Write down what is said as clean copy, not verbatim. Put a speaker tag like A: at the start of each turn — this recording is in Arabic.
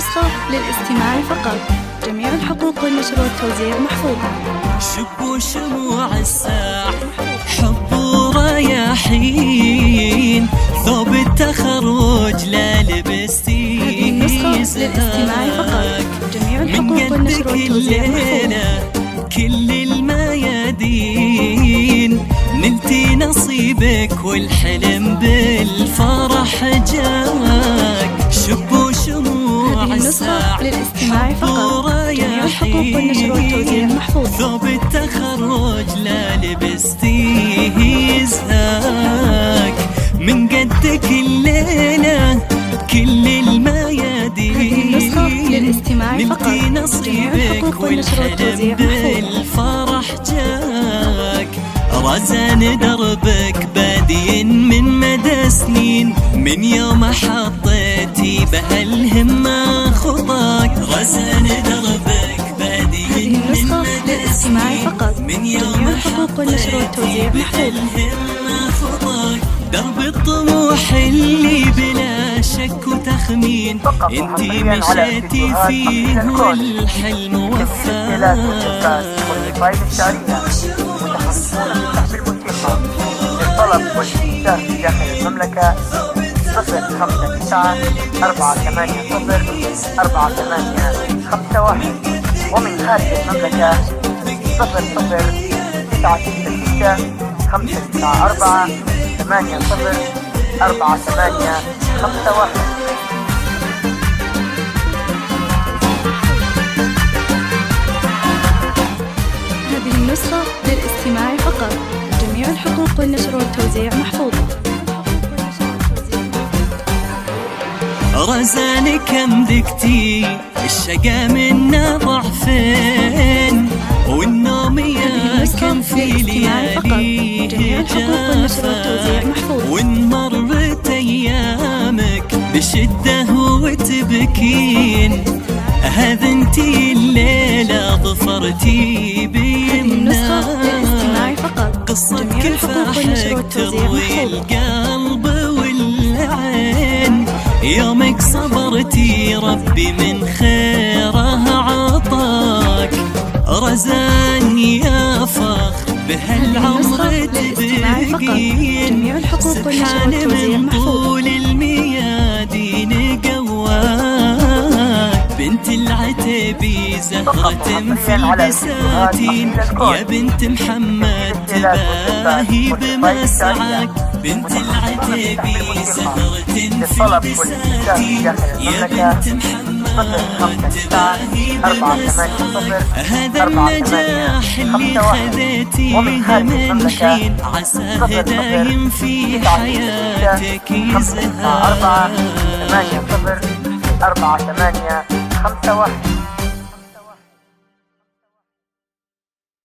A: النسخة للاستماع فقط. جميع الحقوق والنشر والتوزيع محفوظة.
B: شبوا شموع الساح حب ورياحين، ثوب التخرج لا لبستيه.
A: هذه النسخة للاستماع فقط. جميع الحقوق والنشر والتوزيع محفوظة.
B: كل الميادين نلتي نصيبك والحلم بالفرح جاك. شبوا شموع الساح
A: للاستماع فقط. جميع الحقوق والنشر والتوزيع محفوظة.
B: ثوب التخرج لا لبستيه زهاك. من قدك الليلة كل الميادين
A: النسخة للاستماع فقط.
B: نلتي نصيبك والحلم بالفرح جاك. رزان دربك بادي من مدى سنين، من يوم حطيتي بهالهمة خطاك. رزان دربك بادي من مدى سنين، من يوم حطيتي بهالهمة خطاك. درب الطموح اللي بلا شك وتخمين انتي مشيتي فيه والحلم وفاك.
C: للطلب والاستفسار في داخل المملكة 059-480-4851، ومن خارج المملكة 00-964-80-4851.
A: هذه النسخة للاستماع فقط. جميع الحقوق والنشر والتوزيع محفوظة.
B: رزان كم ذقتي الشقا منا ضعفين، والنوم يا كم في لياليه جافا. وان مرت ايامك بشده وتبكين، هذا انتي الليلة ظفرتي بيمناك. قصة كفاحك تروي القلب والعين، يومك صبرتي ربي من خيره عطاك. رزان يا فخر بهالعمر تبقين، سبحان من طول الميادين قواك. بنت العتبي زهرة في البساتين، يا بنت محمد تباهي بمسعاك. بنت العتبي زهرة في البساتين، يا بنت محمد تباهي بمسعاك. هذا النجاح اللي خذيتيه من حين، عساه دايم في حياتك يزهاك.
C: 0-48-48-51.